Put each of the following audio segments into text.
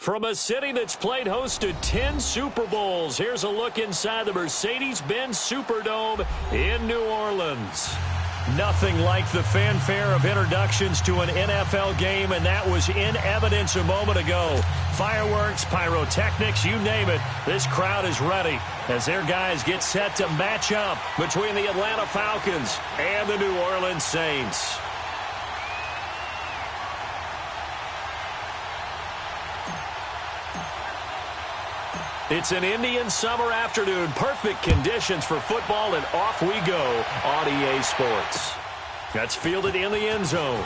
From a city that's played host to 10 Super Bowls, here's a look inside the Mercedes-Benz Superdome in New Orleans. Nothing like the fanfare of introductions to an NFL game, and that was in evidence a moment ago. Fireworks, pyrotechnics, you name it. This crowd is ready as their guys get set to match up between the Atlanta Falcons and the New Orleans Saints. It's an Indian summer afternoon. Perfect conditions for football, and off we go on EA Sports. That's fielded in the end zone.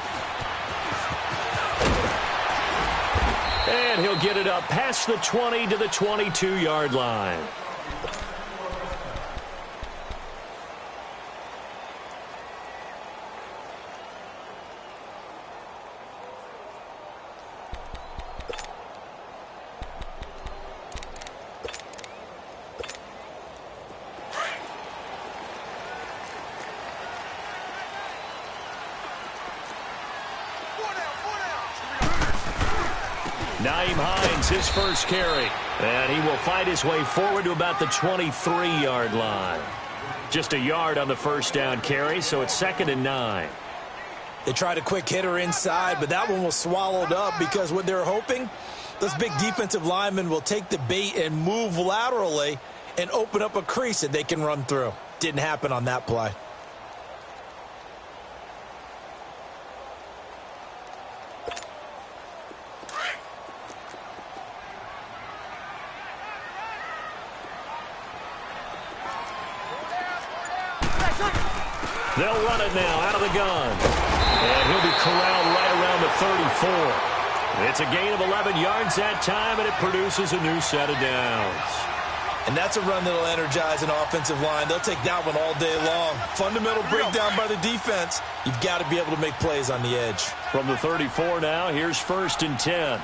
And he'll get it up past the 20 to the 22-yard line. His first carry, and he will fight his way forward to about the 23-yard line. Just a yard on the first down carry, so it's 2nd and 9. They tried a quick hitter inside, but that one was swallowed up because what they're hoping, those big defensive linemen will take the bait and move laterally and open up a crease that they can run through. Didn't happen on that play. They'll run it now out of the gun. And he'll be corralled right around the 34. It's a gain of 11 yards that time, and it produces a new set of downs. And that's a run that'll energize an offensive line. They'll take that one all day long. Fundamental breakdown by the defense. You've got to be able to make plays on the edge. From the 34 now, here's 1st and 10.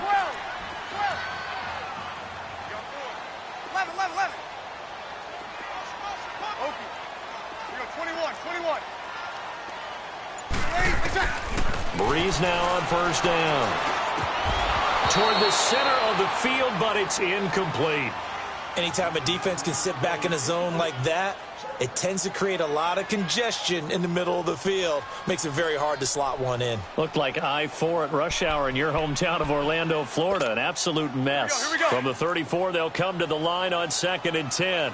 Breeze now on 1st down. Toward the center of the field, but it's incomplete. Anytime a defense can sit back in a zone like that, it tends to create a lot of congestion in the middle of the field. Makes it very hard to slot one in. Looked like I-4 at rush hour in your hometown of Orlando, Florida. An absolute mess. Here we go. From the 34, they'll come to the line on 2nd and 10.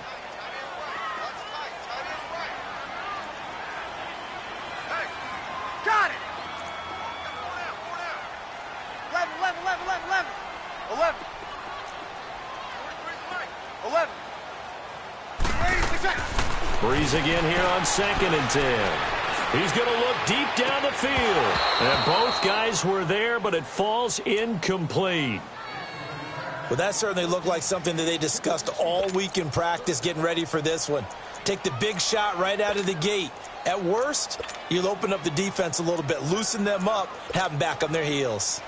Breeze again here on 2nd and 10. He's going to look deep down the field. And both guys were there, but it falls incomplete. Well, that certainly looked like something that they discussed all week in practice getting ready for this one. Take the big shot right out of the gate. At worst, you'll open up the defense a little bit, loosen them up, have them back on their heels.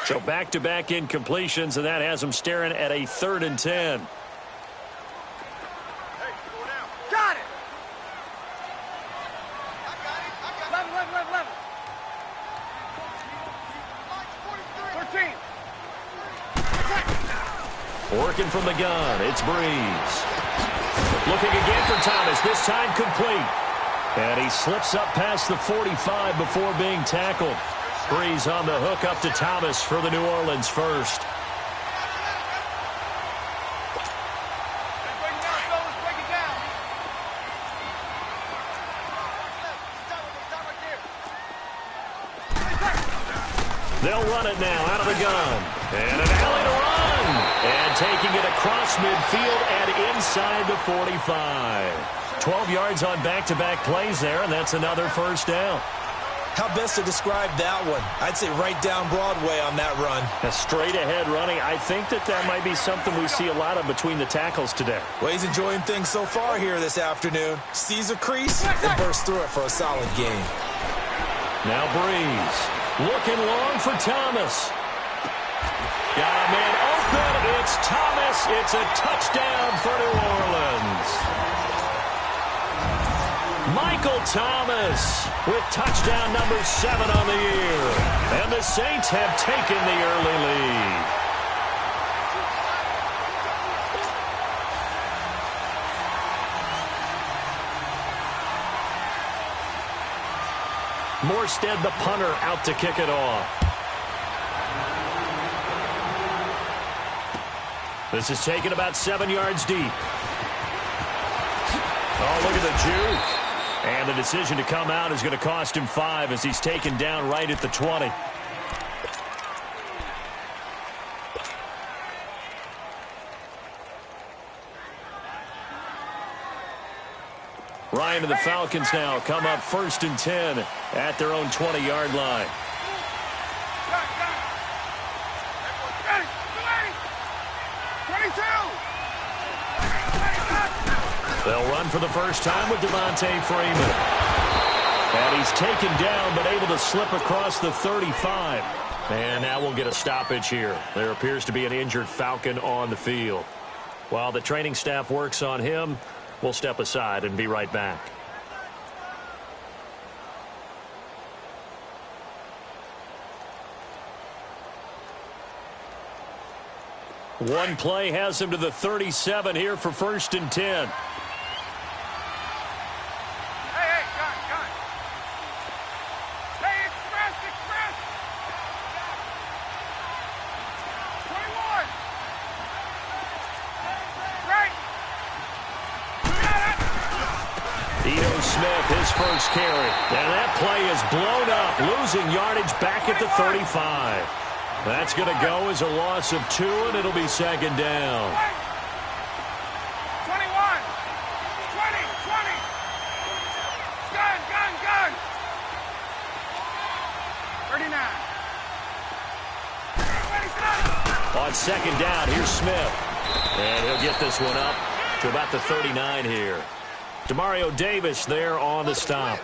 So back-to-back incompletions, and that has them staring at a 3rd and 10. Got it! 11. 13. Working from the gun, it's Breeze. Looking again for Thomas, this time complete. And he slips up past the 45 before being tackled. Breeze on the hook up to Thomas for the New Orleans first. They'll run it now out of the gun. And an alley to run. And taking it across midfield and inside the 45. 12 yards on back-to-back plays there, and that's another first down. How best to describe that one? I'd say right down Broadway on that run. A straight-ahead running. I think that might be something we see a lot of between the tackles today. Well, he's enjoying things so far here this afternoon. Sees a crease and bursts through it for a solid gain. Now Breeze. Looking long for Thomas. Got a man open. It's Thomas. It's a touchdown for New Orleans. Michael Thomas with touchdown number 7 on the year. And the Saints have taken the early lead. Morstead, the punter, out to kick it off. This is taken about 7 yards deep. Oh, look at the juke. And the decision to come out is going to cost him 5 as he's taken down right at the 20. Ryan and the Falcons now come up 1st and 10 at their own 20-yard line. They'll run for the first time with Devontae Freeman. And he's taken down but able to slip across the 35. And now we'll get a stoppage here. There appears to be an injured Falcon on the field. While the training staff works on him, we'll step aside and be right back. One play has him to the 37 here for 1st and 10. His first carry. And that play is blown up, losing yardage back at the 35. That's going to go as a loss of 2, and it'll be 2nd down. 21, 20, 20. Gun. 39. On 2nd down, here's Smith. And he'll get this one up to about the 39 here. Demario Davis there on the stop.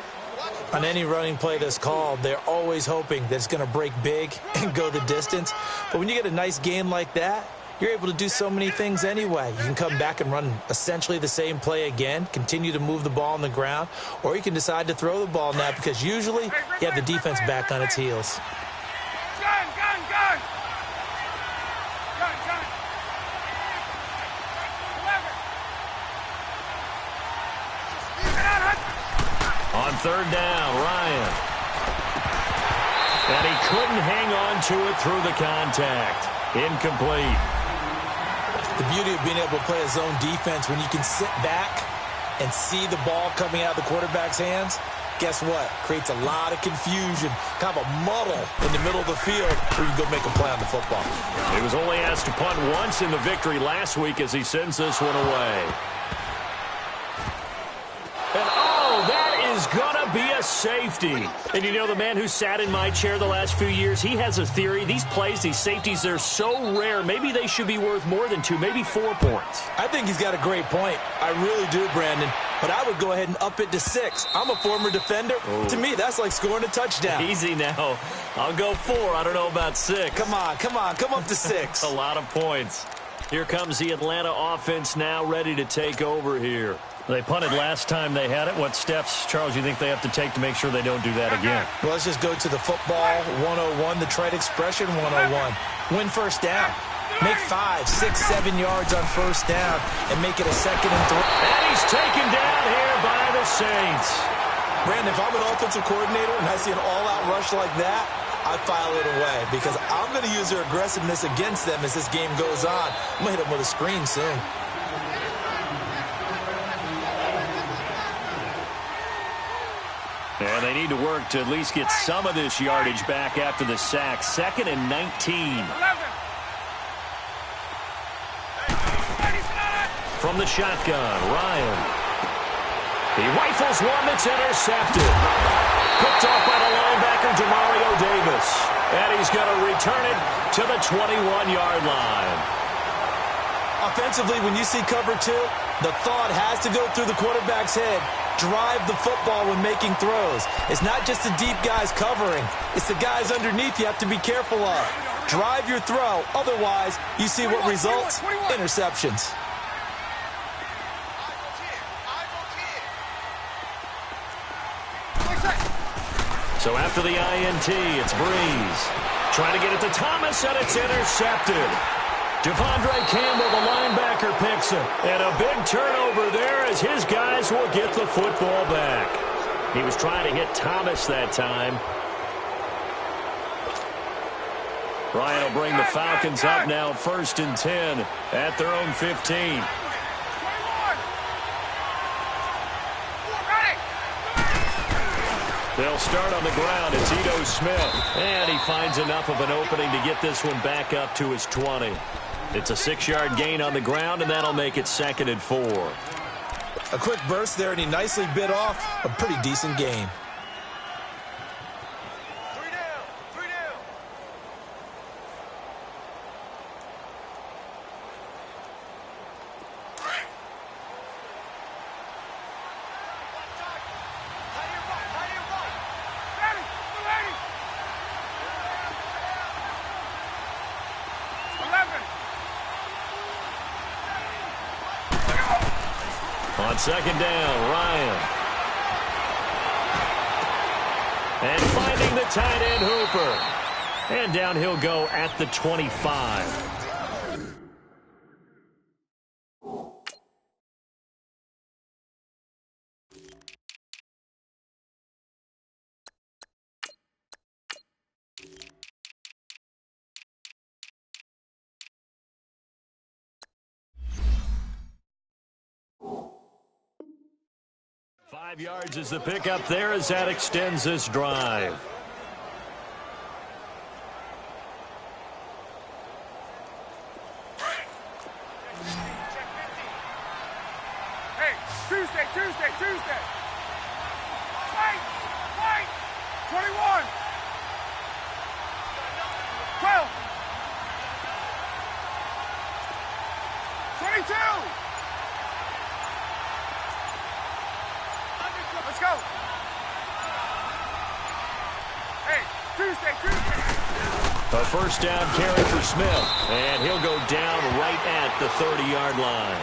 On any running play that's called, they're always hoping that it's going to break big and go the distance. But when you get a nice game like that, you're able to do so many things anyway. You can come back and run essentially the same play again, continue to move the ball on the ground, or you can decide to throw the ball now because usually you have the defense back on its heels. Gun. On 3rd down, Ryan. And he couldn't hang on to it through the contact. Incomplete. The beauty of being able to play a zone defense when you can sit back and see the ball coming out of the quarterback's hands, guess what? Creates a lot of confusion, kind of a muddle in the middle of the field where you go make a play on the football. He was only asked to punt once in the victory last week as he sends this one away. And is gonna be a safety. And you know, the man who sat in my chair the last few years, he has a theory. These plays, these safeties, they're so rare. Maybe they should be worth more than 2, maybe 4 points. I think he's got a great point. I really do, Brandon. But I would go ahead and up it to 6. I'm a former defender. Oh. To me, that's like scoring a touchdown. Easy now. I'll go 4. I don't know about 6. Come on. Come up to 6. A lot of points. Here comes the Atlanta offense now ready to take over here. They punted last time they had it. What steps, Charles, you think they have to take to make sure they don't do that again? Well, let's just go to the football 101, the trade expression 101. Win first down. Make 5, 6, 7 yards on first down and make it a 2nd and 3. And he's taken down here by the Saints. Brandon, if I'm an offensive coordinator and I see an all-out rush like that, I file it away because I'm going to use their aggressiveness against them as this game goes on. I'm going to hit them with a screen soon. And they need to work to at least get some of this yardage back after the sack. 2nd and 19. From the shotgun, Ryan. He rifles one that's intercepted. Picked off by the linebacker, Demario Davis. And he's going to return it to the 21-yard line. Offensively, when you see cover 2, the thought has to go through the quarterback's head. Drive the football when making throws. It's not just the deep guys covering. It's the guys underneath you have to be careful of. Drive your throw. Otherwise, you see what results? Interceptions. So after the INT, it's Breeze. Trying to get it to Thomas, and it's intercepted. Devondre Campbell, the linebacker, picks it. And a big turnover there as his guys will get the football back. He was trying to hit Thomas that time. Ryan will bring the Falcons up now 1st and 10 at their own 15. They'll start on the ground. It's Ito Smith. And he finds enough of an opening to get this one back up to his 20. It's a 6-yard gain on the ground, and that'll make it 2nd and 4. A quick burst there, and he nicely bit off a pretty decent gain. On 2nd down, Ryan. And finding the tight end, Hooper. And down he'll go at the 25. Five yards is the pickup there as that extends this drive. Hey, Tuesday. Wait. 21. 12. 22. Let's go. Hey, Tuesday. A 1st down carry for Smith, and he'll go down right at the 30-yard line.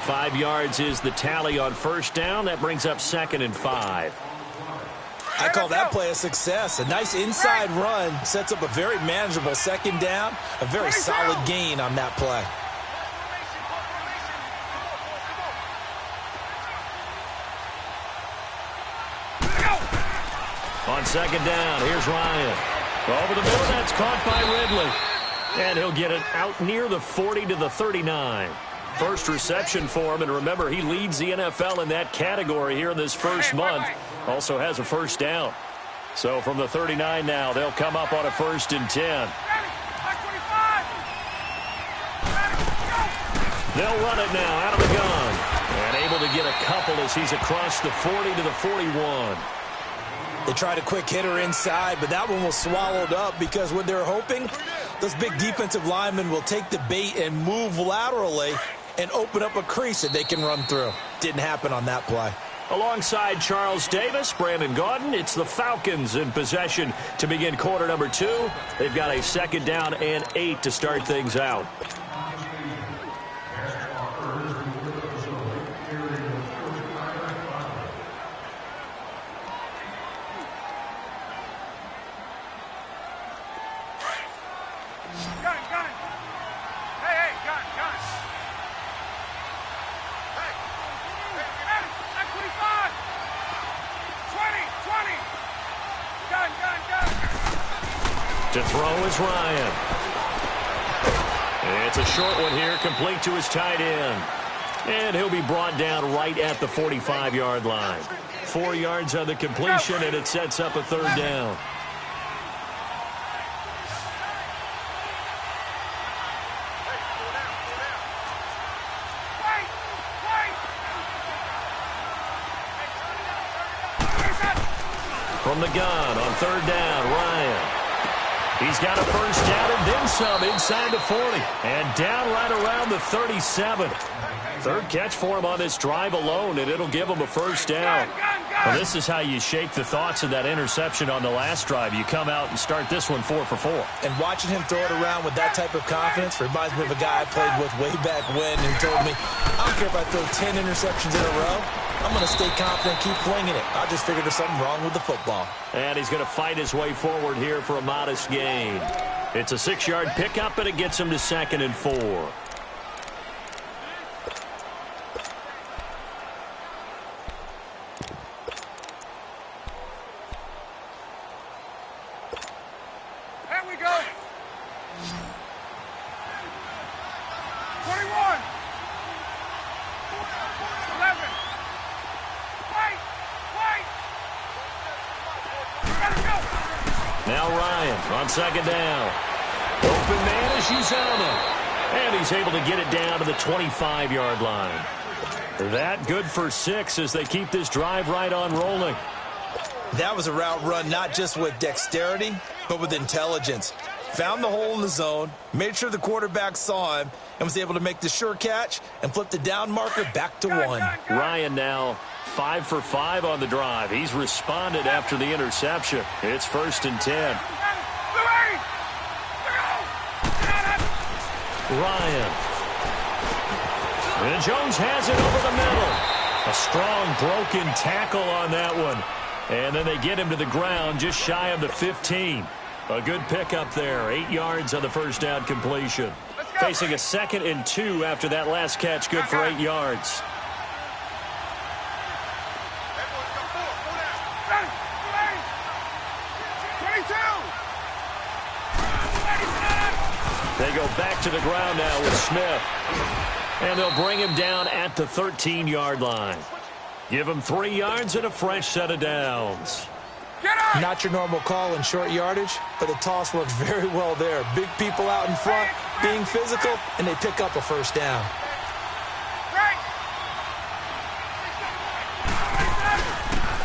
5 yards is the tally on 1st down. That brings up 2nd and 5. I call that play a success. A nice inside run sets up a very manageable 2nd down. A very solid gain on that play. On 2nd down, here's Ryan. Over the middle, that's caught by Ridley. And he'll get it out near the 40 to the 39. First reception for him, and remember, he leads the NFL in that category here in this first month. Also has a 1st down. So from the 39 now, they'll come up on a 1st and 10. They'll run it now out of the gun. And able to get a couple as he's across the 40 to the 41. They tried a quick hitter inside, but that one was swallowed up because what they're hoping, those big defensive linemen will take the bait and move laterally and open up a crease that they can run through. Didn't happen on that play. Alongside Charles Davis, Brandon Gaudin, it's the Falcons in possession to begin quarter number 2. They've got a 2nd down and 8 to start things out. To throw is Ryan. It's a short one here, complete to his tight end. And he'll be brought down right at the 45-yard line. 4 yards on the completion, and it sets up a 3rd down. From the gun on 3rd down, Ryan. He's got a 1st down and then some inside the 40. And down right around the 37. 3rd catch for him on this drive alone, and it'll give him a 1st down. Well, this is how you shake the thoughts of that interception on the last drive. You come out and start this one 4 for 4. And watching him throw it around with that type of confidence reminds me of a guy I played with way back when who told me, I don't care if I throw 10 interceptions in a row. I'm going to stay confident, keep flinging it. I just figured there's something wrong with the football. And he's going to fight his way forward here for a modest gain. It's a 6-yard pickup, and it gets him to 2nd and 4. There we go. 21. 11. Wait. Let him go. Now Ryan on 2nd down. Open man is Uzama. And he's able to get it down to the 25-yard line. That good for 6 as they keep this drive right on rolling. That was a route run not just with dexterity, but with intelligence. Found the hole in the zone, made sure the quarterback saw him, and was able to make the sure catch and flip the down marker back to 1. Ryan now 5 for 5 on the drive. He's responded after the interception. It's 1st and 10. Ryan. And Jones has it over the middle. A strong broken tackle on that one. And then they get him to the ground just shy of the 15. A good pickup there. 8 yards on the first down completion. Facing a 2nd and 2 after that last catch. Good for 8 yards. They go back to the ground now with Smith. And they'll bring him down at the 13-yard line. Give him 3 yards and a fresh set of downs. Not your normal call in short yardage, but the toss works very well there. Big people out in front, being physical, and they pick up a first down.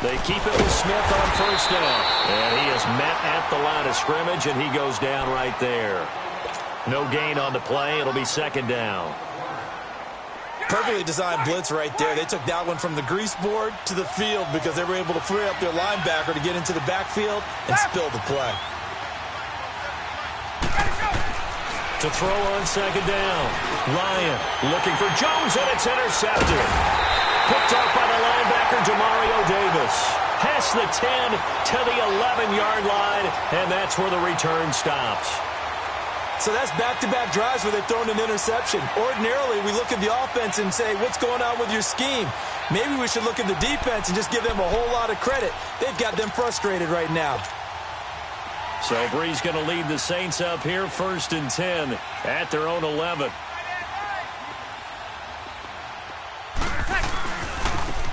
They keep it with Smith on first down. And he is met at the line of scrimmage, and he goes down right there. No gain on the play. It'll be 2nd down. Perfectly designed blitz right there. They took that one from the grease board to the field because they were able to free up their linebacker to get into the backfield and spill the play. To throw on 2nd down. Ryan looking for Jones, and it's intercepted. Picked up by the linebacker, Demario Davis. Past the 10 to the 11-yard line, and that's where the return stops. So that's back-to-back drives where they've thrown an interception. Ordinarily, we look at the offense and say, what's going on with your scheme? Maybe we should look at the defense and just give them a whole lot of credit. They've got them frustrated right now. So Bree's going to lead the Saints up here 1st and 10 at their own 11.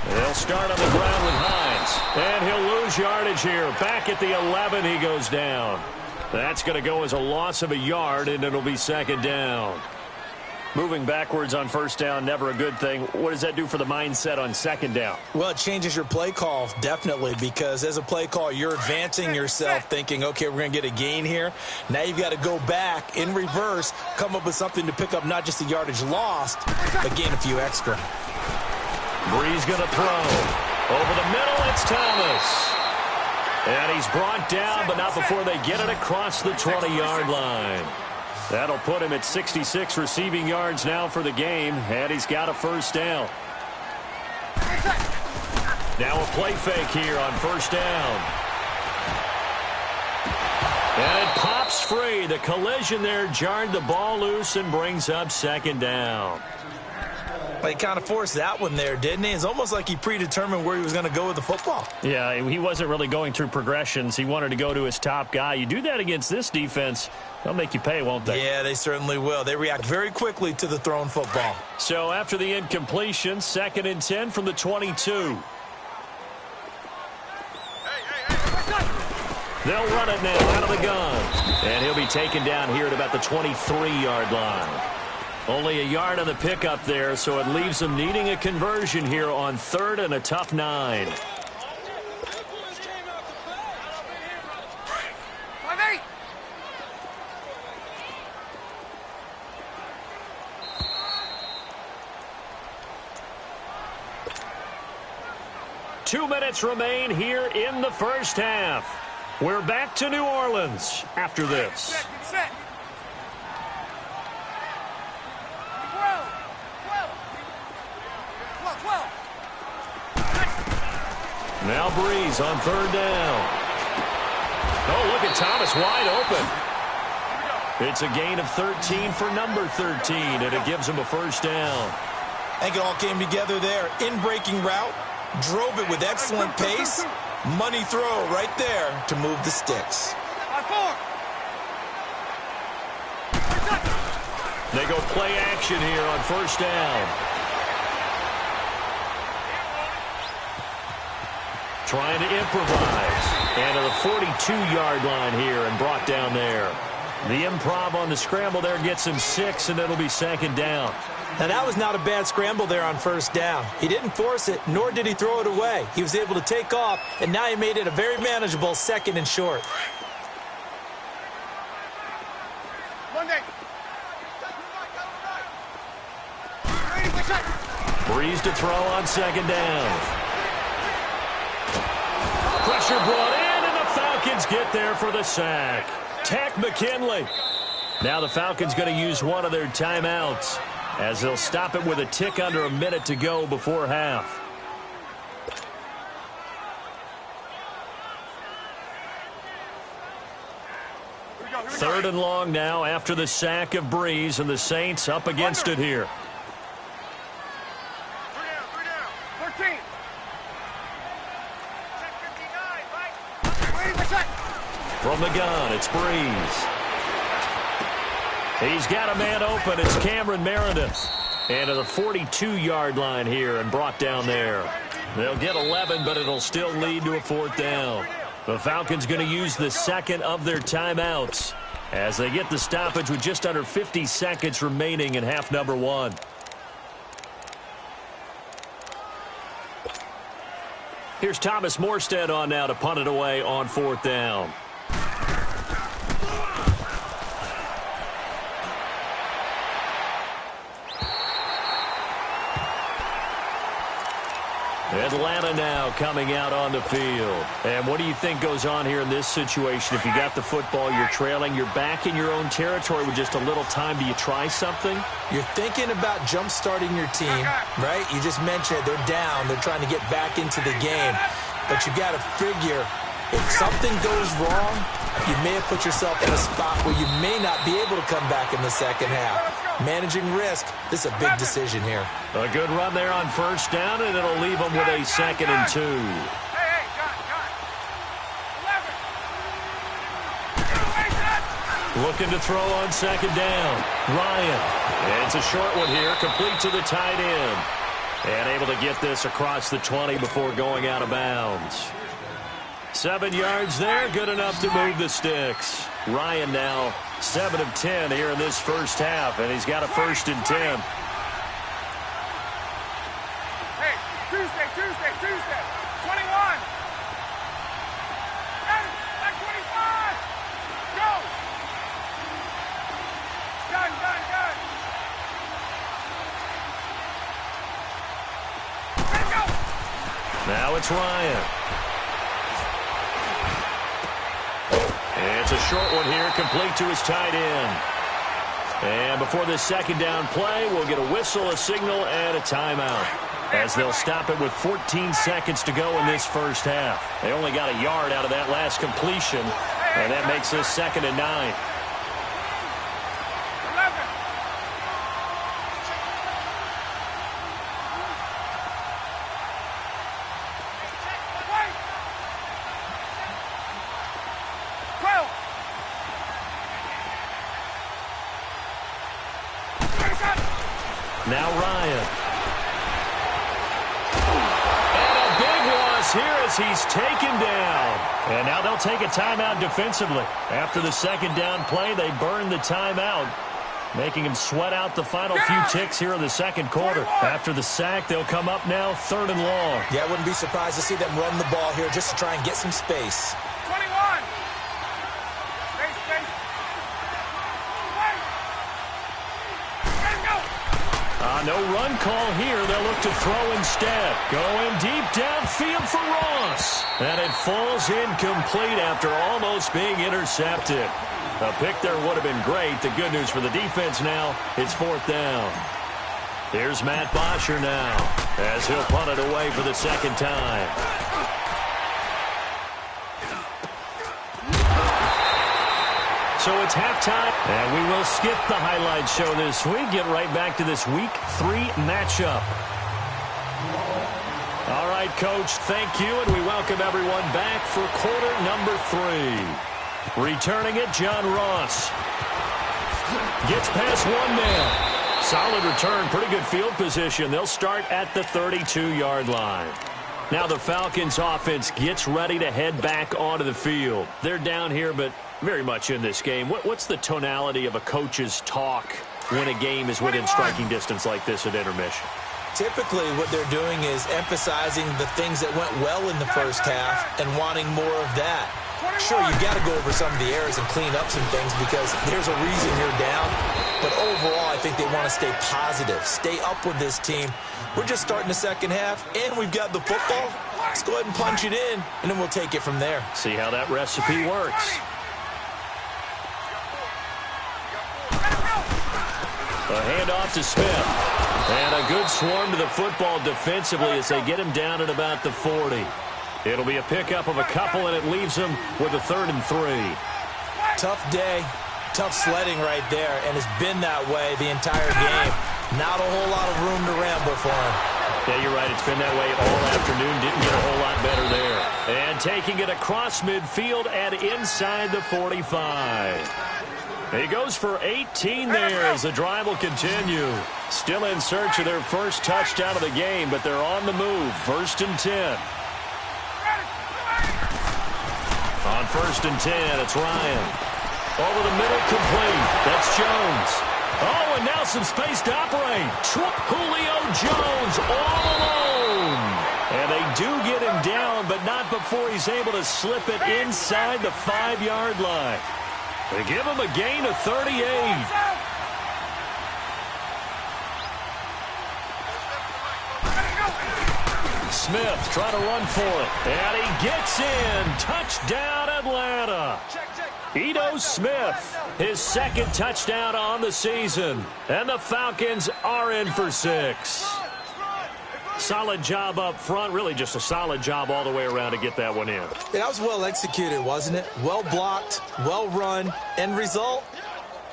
They'll start on the ground with Hines. And he'll lose yardage here. Back at the 11, he goes down. That's going to go as a loss of a yard, and it'll be 2nd down. Moving backwards on first down, never a good thing. What does that do for the mindset on 2nd down? Well, it changes your play call, definitely, because as a play call, you're advancing yourself thinking, okay, we're going to get a gain here. Now you've got to go back in reverse, come up with something to pick up not just the yardage lost, but gain a few extra. Bree's going to throw. Over the middle, it's Thomas. And he's brought down, but not before they get it across the 20-yard line. That'll put him at 66 receiving yards now for the game, and he's got a first down. Now a play fake here on first down. And it pops free. The collision there jarred the ball loose and brings up 2nd down. He kind of forced that one there, didn't he? It's almost like he predetermined where he was going to go with the football. Yeah, he wasn't really going through progressions. He wanted to go to his top guy. You do that against this defense, they'll make you pay, won't they? Yeah, they certainly will. They react very quickly to the thrown football. So after the incompletion, 2nd and 10 from the 22. They'll run it now out of the gun. And he'll be taken down here at about the 23-yard line. Only a yard on the pickup there, so it leaves them needing a conversion here on 3rd and a tough 9. 2 minutes remain here in the first half. We're back to New Orleans after this. Get set. 12. 12. Now Breeze on third down. Oh, look at Thomas wide open. It's a gain of 13 for number 13, and it gives him a first down. I think it all came together there. In-breaking route, drove it with excellent pace. Money throw right there to move the sticks. They go play action here on first down. Trying to improvise. And to the 42-yard line here and brought down there. The improv on the scramble there gets him 6, and it'll be second down. Now, that was not a bad scramble there on first down. He didn't force it, nor did he throw it away. He was able to take off, and now he made it a very manageable second and short. Breeze to throw on second down. Pressure brought in, and the Falcons get there for the sack. Tack McKinley. Now the Falcons going to use one of their timeouts as they'll stop it with a tick under a minute to go before half. Third and long now after the sack of Breeze, and the Saints up against it here. 13. From the gun, it's Breeze. He's got a man open. It's Cameron Meredith. And to the 42-yard line here and brought down there. They'll get 11, but it'll still lead to a fourth down. The Falcons going to use the second of their timeouts as they get the stoppage with just under 50 seconds remaining in half number one. Here's Thomas Morstead on now to punt it away on fourth down. Atlanta now coming out on the field. And what do you think goes on here in this situation? If you got the football, you're trailing, you're back in your own territory with just a little time. Do you try something? You're thinking about jump-starting your team, right? You just mentioned it. They're down. They're trying to get back into the game. But you got to figure, if something goes wrong, you may have put yourself in a spot where you may not be able to come back in the second half. Managing risk, this is a big decision here. A good run there on first down, and it'll leave them with a second and 2. Looking to throw on second down. Ryan. It's a short one here, complete to the tight end. And able to get this across the 20 before going out of bounds. 7 yards there, good enough to move the sticks. Ryan now 7 of 10 here in this first half, and he's got a first and 10. Hey, Tuesday. 21. Back 25. Go. Done. Let's go. Now it's Ryan. It's a short one here, complete to his tight end. And before this second down play, we'll get a whistle, a signal, and a timeout, as they'll stop it with 14 seconds to go in this first half. They only got a yard out of that last completion, and that makes this second and 9. 11. Now Ryan. And a big loss here as he's taken down. And now they'll take a timeout defensively. After the second down play, they burn the timeout, making him sweat out the final few ticks here in the second quarter. After the sack, they'll come up now third and long. Yeah, I wouldn't be surprised to see them run the ball here just to try and get some space. 21. Space. No run call here. They'll look to throw instead. Going deep downfield for Ross. And it falls incomplete after almost being intercepted. A pick there would have been great. The good news for the defense now, it's 4th down. Here's Matt Bosher now as he'll punt it away for the second time. So it's halftime, and we will skip the highlight show this week. Get right back to this Week 3 matchup. All right, Coach, thank you, and we welcome everyone back for quarter number 3. Returning it, John Ross. Gets past one man. Solid return, pretty good field position. They'll start at the 32-yard line. Now the Falcons offense gets ready to head back onto the field. They're down here, but very much in this game. What's the tonality of a coach's talk when a game is within striking distance like this at intermission? Typically, what they're doing is emphasizing the things that went well in the first half and wanting more of that. Sure, you've got to go over some of the errors and clean up some things because there's a reason you're down. But overall, I think they want to stay positive, stay up with this team. We're just starting the second half, and we've got the football. Let's go ahead and punch it in, and then we'll take it from there. See how that recipe works. A handoff to Smith. And a good swarm to the football defensively as they get him down at about the 40. It'll be a pickup of a couple, and it leaves him with a 3rd and 3. Tough day, tough sledding right there, and it's been that way the entire game. Not a whole lot of room to ramble for him. Yeah, you're right. It's been that way all afternoon. Didn't get a whole lot better there. And taking it across midfield and inside the 45. He goes for 18 there as the drive will continue. Still in search of their first touchdown of the game, but they're on the move. 1st and 10. On 1st and 10, it's Ryan. Over the middle, complete. That's Jones. Oh, and now some space to operate. Julio Jones all alone. And they do get him down, but not before he's able to slip it inside the 5-yard line. They give him a gain of 38. Smith trying to run for it. And he gets in. Touchdown, Atlanta. Ito Smith, his 2nd touchdown on the season. And the Falcons are in for 6. Solid job up front. Really just a solid job all the way around to get that one in. Yeah, that was well executed, wasn't it? Well blocked, well run. End result,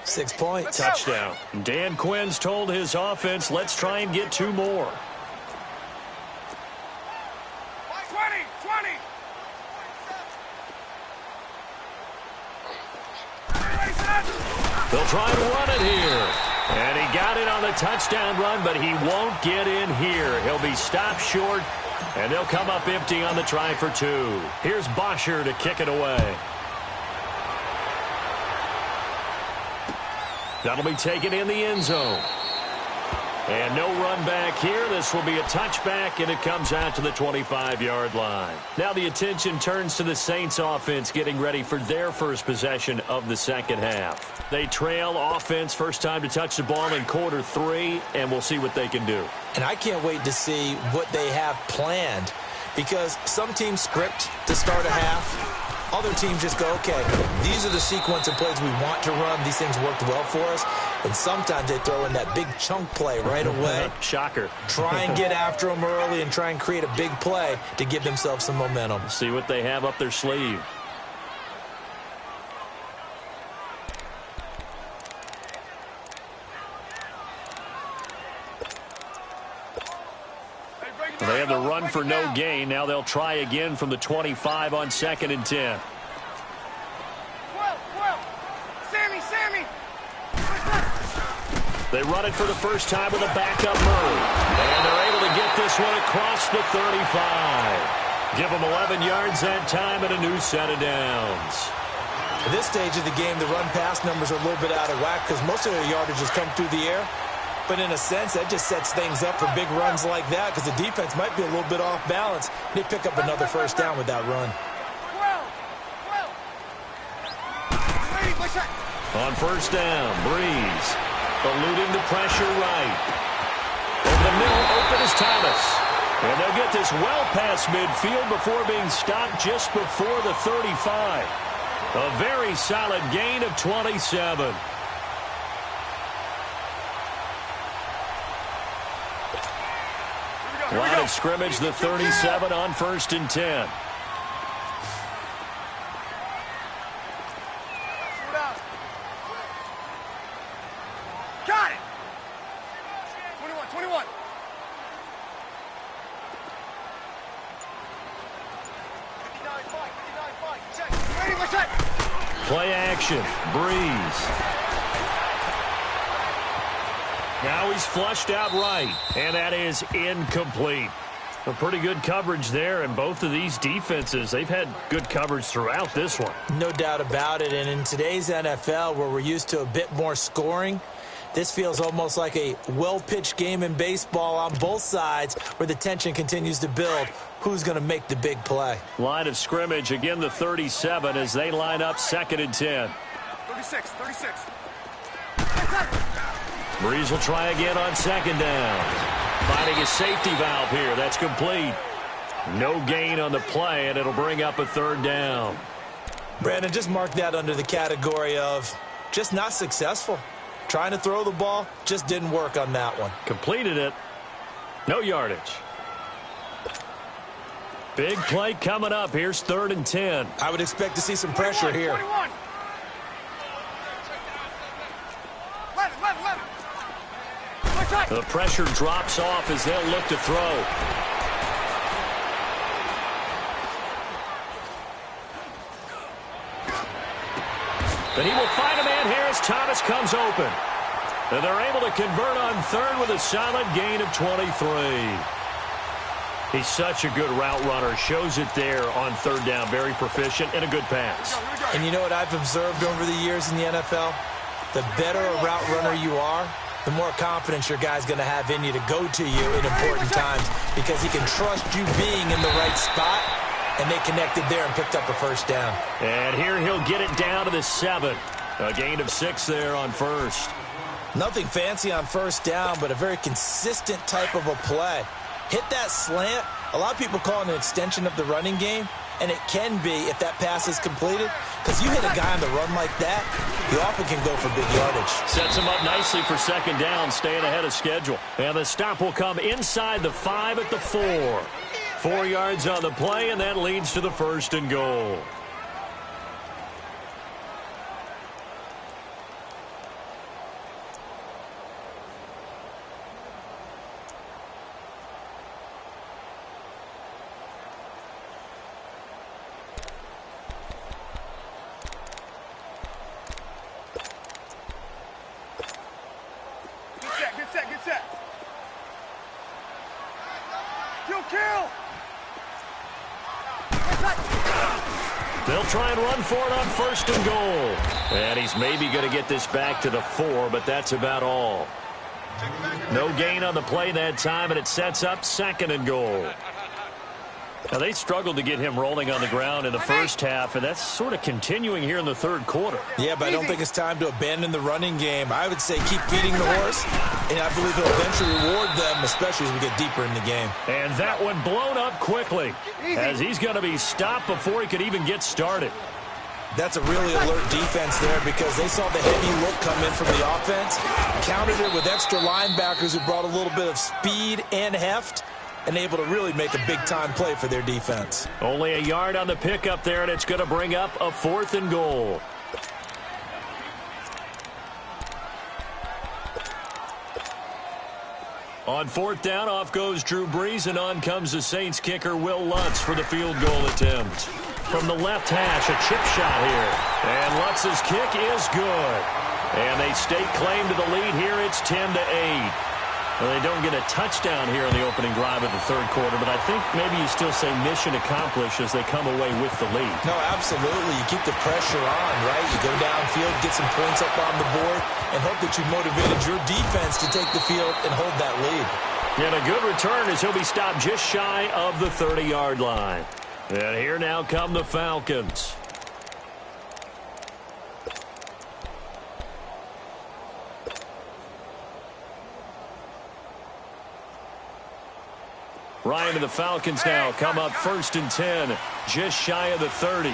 6 points. Touchdown. Dan Quinn's told his offense, let's try and get 2 more. 20. They'll try and run it here. And he got it on the touchdown run, but he won't get in here. He'll be stopped short, and they'll come up empty on the try for 2. Here's Bosher to kick it away. That'll be taken in the end zone. And no run back here. This will be a touchback, and it comes out to the 25-yard line. Now the attention turns to the Saints offense getting ready for their first possession of the second half. They trail offense first time to touch the ball in quarter 3, and we'll see what they can do. And I can't wait to see what they have planned because some teams script to start a half. Other teams just go, okay, these are the sequence of plays we want to run. These things worked well for us. And sometimes they throw in that big chunk play right away. Shocker. Try and get after them early and try and create a big play to give themselves some momentum. See what they have up their sleeve. They have the run for no gain. Now they'll try again from the 25 on 2nd and 10. Sammy. They run it for the first time with a backup move. And they're able to get this one across the 35. Give them 11 yards that time and a new set of downs. At this stage of the game, the run-pass numbers are a little bit out of whack because most of their yardage has come through the air. But in a sense, that just sets things up for big runs like that because the defense might be a little bit off balance. They pick up another first down with that run. On first down, Breeze eluding the pressure right. the middle, open is Thomas. And they'll get this well past midfield before being stopped just before the 35. A very solid gain of 27. Line of scrimmage, the 37 on 1st and 10. Got it. 21, 21. Play action. Breeze. Now he's flushed out right, and that is incomplete. A pretty good coverage there, and both of these defenses, they've had good coverage throughout this one. No doubt about it, and in today's NFL, where we're used to a bit more scoring, this feels almost like a well-pitched game in baseball on both sides where the tension continues to build. Who's going to make the big play? Line of scrimmage, again the 37 as they line up 2nd and 10. 36, 36. Breeze will try again on 2nd down. Finding a safety valve here. That's complete. No gain on the play, and it'll bring up a 3rd down. Brandon, just mark that under the category of just not successful. Trying to throw the ball, just didn't work on that one. Completed it. No yardage. Big play coming up. Here's 3rd and 10. I would expect to see some pressure here. 21. 11. The pressure drops off as they'll look to throw. But he will find a man here as Thomas comes open. And they're able to convert on 3rd with a solid gain of 23. He's such a good route runner. Shows it there on 3rd down. Very proficient and a good pass. And you know what I've observed over the years in the NFL? The better a route runner you are, the more confidence your guy's going to have in you to go to you in important times because he can trust you being in the right spot, and they connected there and picked up a 1st down. And here he'll get it down to the 7. A gain of 6 there on 1st. Nothing fancy on 1st down, but a very consistent type of a play. Hit that slant. A lot of people call it an extension of the running game, and it can be if that pass is completed, because you hit a guy on the run like that, you often can go for big yardage. Sets him up nicely for 2nd down, staying ahead of schedule. And the stop will come inside the 5 at the 4. 4 yards on the play, and that leads to the 1st and goal. Get set. Kill. They'll try and run for it on 1st and goal. And he's maybe going to get this back to the 4, but that's about all. No gain on the play that time, and it sets up 2nd and goal. Now, they struggled to get him rolling on the ground in the 1st half, and that's sort of continuing here in the 3rd quarter. Yeah, but I don't think it's time to abandon the running game. I would say keep feeding the horse, and I believe he'll eventually reward them, especially as we get deeper in the game. And that one blown up quickly, as he's going to be stopped before he could even get started. That's a really alert defense there because they saw the heavy look come in from the offense, countered it with extra linebackers who brought a little bit of speed and heft, and able to really make a big-time play for their defense. Only a yard on the pickup there, and it's going to bring up a 4th and goal. On 4th down, off goes Drew Brees, and on comes the Saints kicker, Will Lutz, for the field goal attempt. From the left hash, a chip shot here. And Lutz's kick is good. And they stake claim to the lead here. It's 10-8. Well, they don't get a touchdown here in the opening drive of the 3rd quarter, but I think maybe you still say mission accomplished as they come away with the lead. No, absolutely. You keep the pressure on, right? You go downfield, get some points up on the board, and hope that you motivated your defense to take the field and hold that lead. And a good return as he'll be stopped just shy of the 30-yard line. And here now come the Falcons. Ryan and the Falcons now come up 1st and 10, just shy of the 30.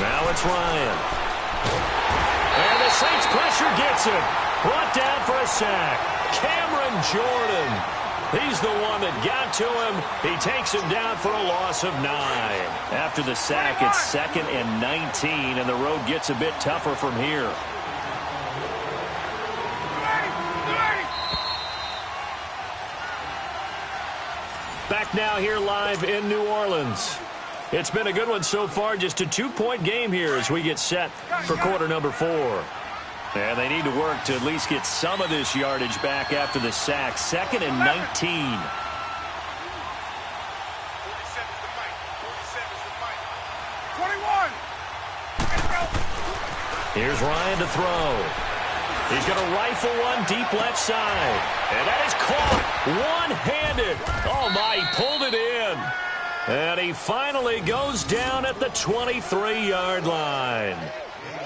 Now it's Ryan. And the Saints pressure gets him. Brought down for a sack. Cameron Jordan. He's the one that got to him. He takes him down for a loss of 9. After the sack, it's 2nd and 19, and the road gets a bit tougher from here. Back now here live in New Orleans. It's been a good one so far. Just a 2-point game here as we get set for quarter number 4. And they need to work to at least get some of this yardage back after the sack. 2nd and 19. Here's Ryan to throw. He's going to rifle one deep left side. And that is caught one-handed. Oh, my, he pulled it in. And he finally goes down at the 23-yard line.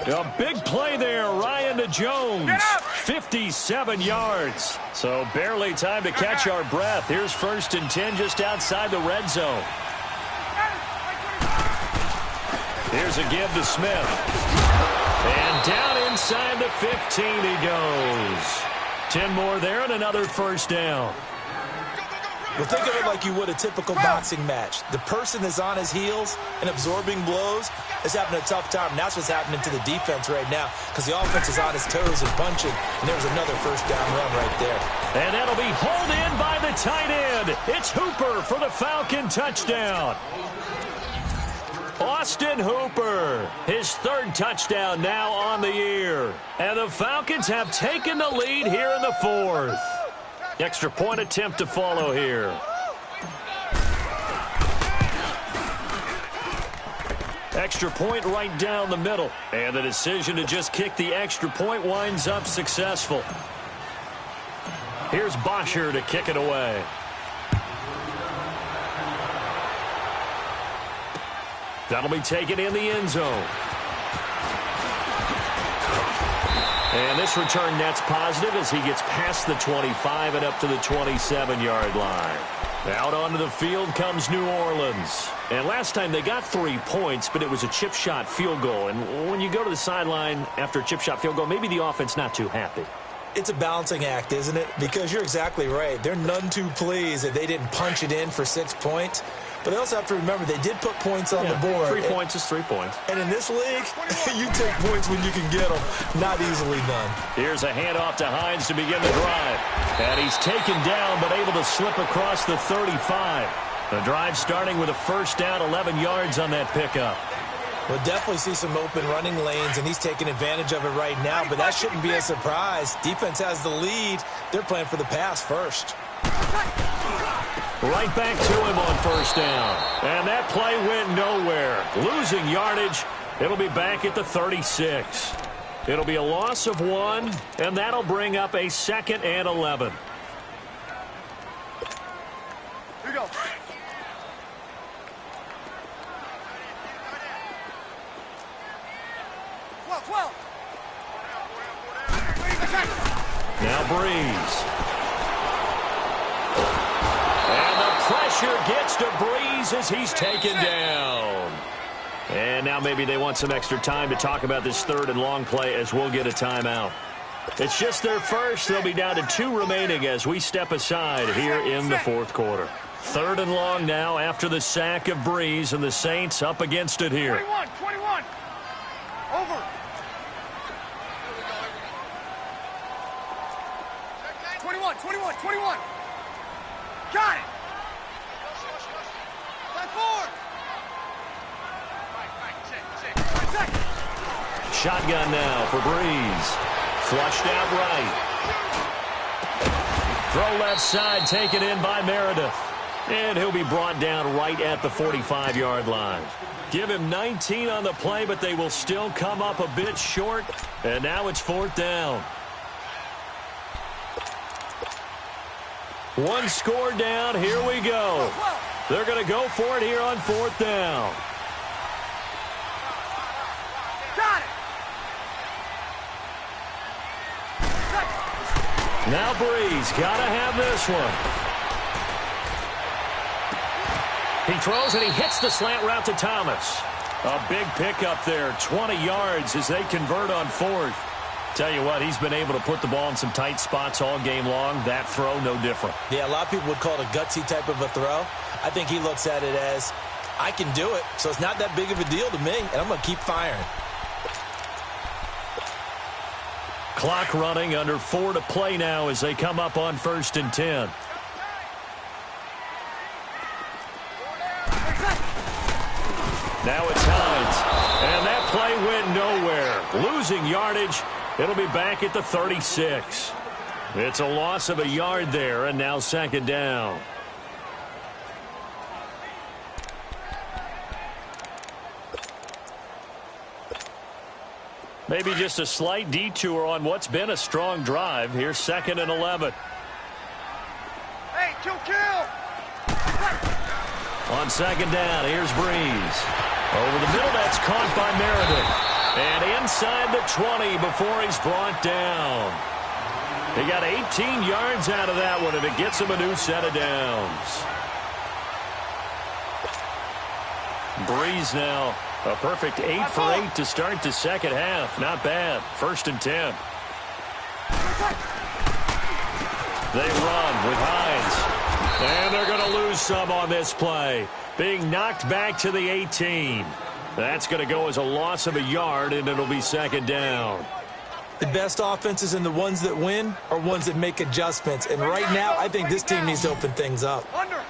A big play there, Ryan to Jones. 57 yards. So barely time to catch our breath. Here's 1st and 10 just outside the red zone. Here's a give to Smith. And down inside the 15 he goes. 10 more there and another 1st down. Well, think of it like you would a typical boxing match. The person is on his heels and absorbing blows is having a tough time. And that's what's happening to the defense right now because the offense is on his toes and punching. And there's another 1st down run right there. And that'll be hauled in by the tight end. It's Hooper for the Falcon touchdown. Austin Hooper, his 3rd touchdown now on the year. And the Falcons have taken the lead here in the 4th. Extra point attempt to follow here. Extra point right down the middle. And the decision to just kick the extra point winds up successful. Here's Bosher to kick it away. That'll be taken in the end zone. And this return net's positive as he gets past the 25 and up to the 27-yard line. Out onto the field comes New Orleans. And last time they got 3 points, but it was a chip shot field goal. And when you go to the sideline after a chip shot field goal, maybe the offense not too happy. It's a balancing act, isn't it? Because you're exactly right. They're none too pleased that they didn't punch it in for 6 points. But they also have to remember they did put points on the board. 3 points is 3 points. And in this league, you take points when you can get them. Not easily done. Here's a handoff to Hines to begin the drive. And he's taken down but able to slip across the 35. The drive starting with a 1st down, 11 yards on that pickup. We'll definitely see some open running lanes, and he's taking advantage of it right now, but that shouldn't be a surprise. Defense has the lead. They're playing for the pass first. Right back to him on 1st down. And that play went nowhere. Losing yardage. It'll be back at the 36. It'll be a loss of 1, and that'll bring up a 2nd and 11. Here we go. Now Breeze. And the pressure gets to Breeze as he's taken down. And now maybe they want some extra time to talk about this 3rd and long play as we'll get a timeout. It's just their first. They'll be down to 2 remaining as we step aside here in the 4th quarter. 3rd and long now after the sack of Breeze, and the Saints up against it here. 21. Over. 21. Got it. Back forward. Shotgun now for Breeze. Flushed out right. Throw left side taken in by Meredith. And he'll be brought down right at the 45-yard line. Give him 19 on the play, but they will still come up a bit short. And now it's 4th down. 1 score down. Here we go. They're going to go for it here on 4th down. Got it. Now Breeze, got to have this one. He throws and he hits the slant route to Thomas. A big pickup there, 20 yards as they convert on fourth. Tell you what, he's been able to put the ball in some tight spots all game long. That throw, no different. Yeah, a lot of people would call it a gutsy type of a throw. I think he looks at it as, I can do it, so it's not that big of a deal to me, and I'm going to keep firing. Clock running, under 4 to play now as they come up on 1st and 10. Now it's Hines, and that play went nowhere. Losing yardage, it'll be back at the 36. It's a loss of a yard there, and now 2nd down. Maybe just a slight detour on what's been a strong drive. Here's 2nd and 11. Hey, kill! On 2nd down, here's Breeze. Over the middle, that's caught by Meredith. And inside the 20 before he's brought down. He got 18 yards out of that one, and it gets him a new set of downs. Breeze now. A perfect 8 for 8 to start the second half. Not bad. 1st and 10. They run with Hines. And they're going to lose some on this play. Being knocked back to the 18. That's going to go as a loss of a yard, and it'll be 2nd down. The best offenses and the ones that win are ones that make adjustments. And right now, I think this team needs to open things up. Under.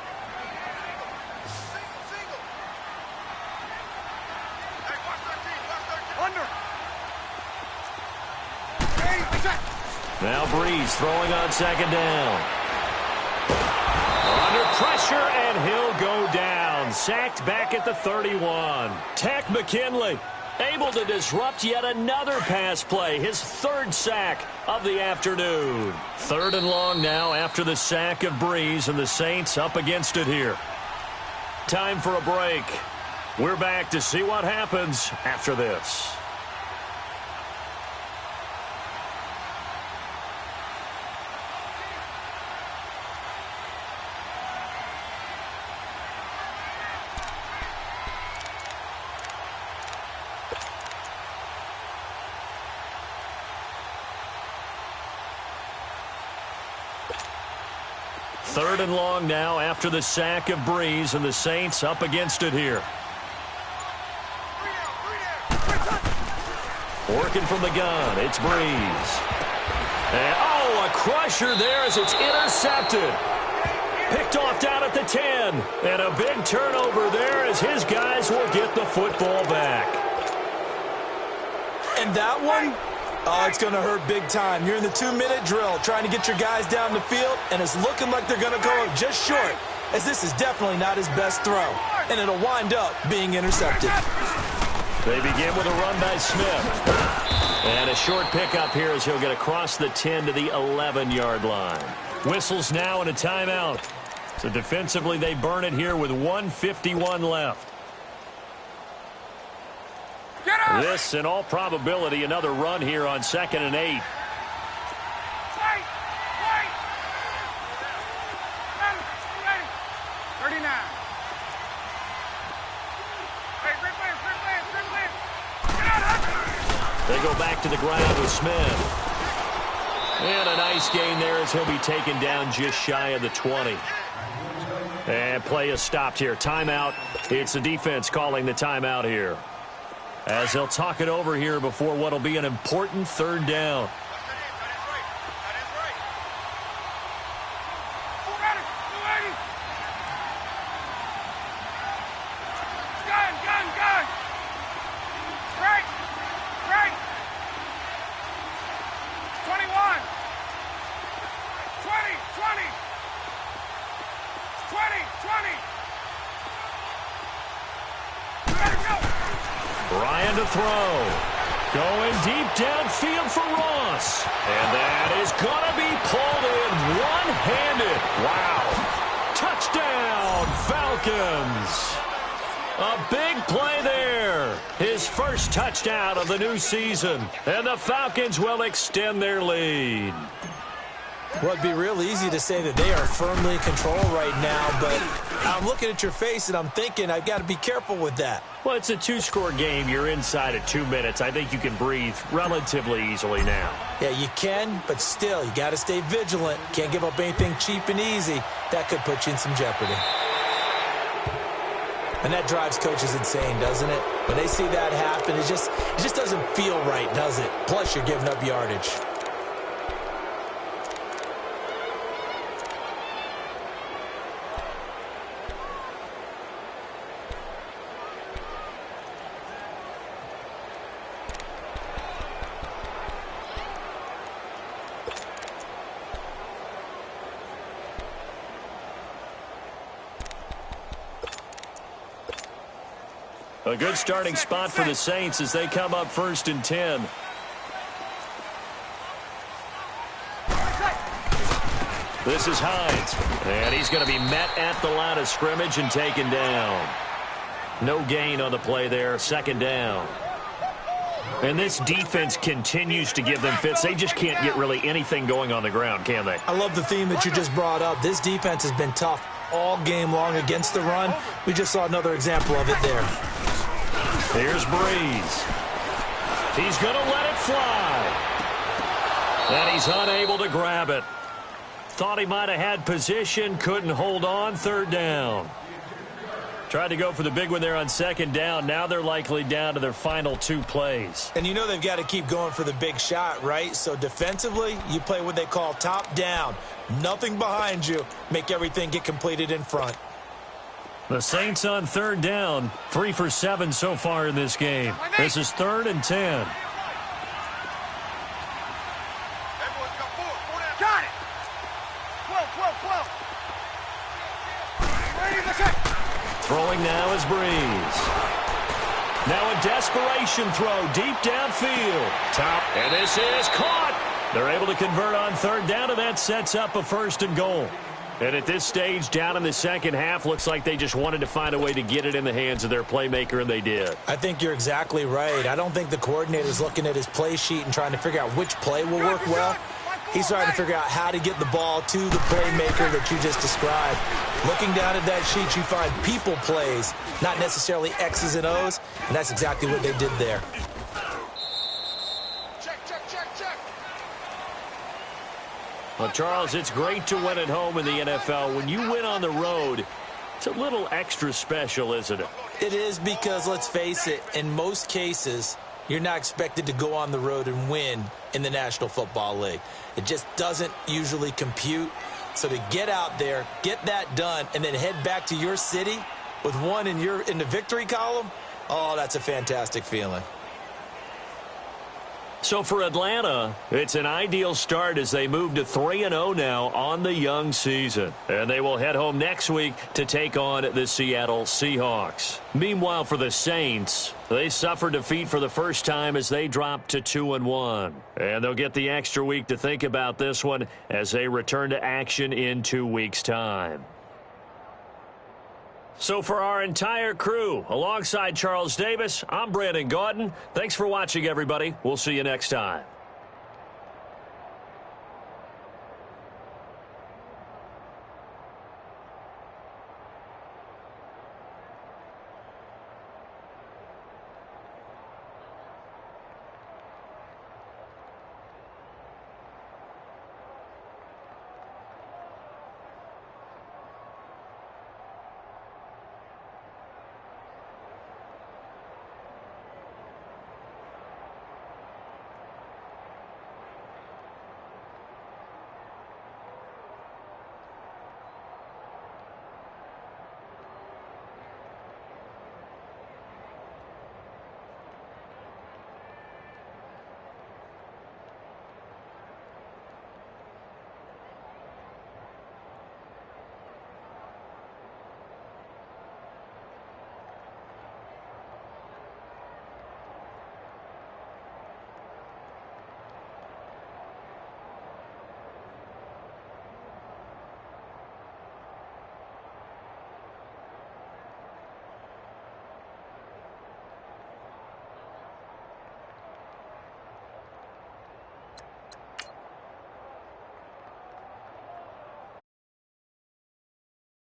Now Breeze throwing on 2nd down. Under pressure, and he'll go down. Sacked back at the 31. Tack McKinley able to disrupt yet another pass play. His 3rd sack of the afternoon. 3rd and long now after the sack of Breeze, and the Saints up against it here. Time for a break. We're back to see what happens after this. Third and long now after the sack of Breeze, and the Saints up against it here. Working from the gun, it's Breeze. And, oh, a crusher there as it's intercepted. Picked off down at the 10. And a big turnover there as his guys will get the football back. And that one? Oh, it's going to hurt big time. You're in the 2-minute drill trying to get your guys down the field, and it's looking like they're going to go just short, as this is definitely not his best throw, and it'll wind up being intercepted. They begin with a run by Smith. And a short pickup here as he'll get across the 10 to the 11-yard line. Whistles now and a timeout. So defensively, they burn it here with 1:51 left. This, in all probability, another run here on 2nd and 8. 39. They go back to the ground with Smith. And a nice gain there as he'll be taken down just shy of the 20. And play is stopped here. Timeout. It's the defense calling the timeout here, as they'll talk it over here before what will be an important 3rd down. Right. 21. 20. Ryan to throw. Going deep downfield for Ross. And that is going to be pulled in one-handed. Wow. Touchdown, Falcons. A big play there. His first touchdown of the new season. And the Falcons will extend their lead. Well, it'd be real easy to say that they are firmly in control right now, but I'm looking at your face and I'm thinking I've got to be careful with that. Well, it's a two-score game. You're inside of 2 minutes. I think you can breathe relatively easily now. Yeah, you can, but still, you got to stay vigilant. Can't give up anything cheap and easy. That could put you in some jeopardy. And that drives coaches insane, doesn't it? When they see that happen, it just doesn't feel right, does it? Plus, you're giving up yardage. A good starting spot for the Saints as they come up 1st and 10. This is Hines, and he's going to be met at the line of scrimmage and taken down. No gain on the play there, 2nd down. And this defense continues to give them fits. They just can't get really anything going on the ground, can they? I love the theme that you just brought up. This defense has been tough all game long against the run. We just saw another example of it there. Here's Breeze. He's going to let it fly. And he's unable to grab it. Thought he might have had position, couldn't hold on, 3rd down. Tried to go for the big one there on 2nd down. Now they're likely down to their final 2 plays. And you know they've got to keep going for the big shot, right? So defensively, you play what they call top down. Nothing behind you. Make everything get completed in front. The Saints on 3rd down. 3 for 7 so far in this game. This is 3rd and 10. Got it. 12. Ready to set. Throwing now is Breeze. Now a desperation throw deep downfield. Top, and this is caught. They're able to convert on 3rd down, and that sets up a 1st and goal. And at this stage, down in the second half, looks like they just wanted to find a way to get it in the hands of their playmaker, and they did. I think you're exactly right. I don't think the coordinator's looking at his play sheet and trying to figure out which play will work well. He's trying to figure out how to get the ball to the playmaker that you just described. Looking down at that sheet, you find people plays, not necessarily X's and O's, and that's exactly what they did there. Check. Well, Charles, it's great to win at home in the NFL. When you win on the road, it's a little extra special, isn't it? It is because, let's face it, in most cases, you're not expected to go on the road and win in the National Football League. It just doesn't usually compute. So to get out there, get that done, and then head back to your city with one in the victory column, oh, that's a fantastic feeling. So for Atlanta, it's an ideal start as they move to 3-0 now on the young season. And they will head home next week to take on the Seattle Seahawks. Meanwhile, for the Saints, they suffered defeat for the first time as they dropped to 2-1. And they'll get the extra week to think about this one as they return to action in 2 weeks' time. So for our entire crew, alongside Charles Davis, I'm Brandon Gaudin. Thanks for watching, everybody. We'll see you next time.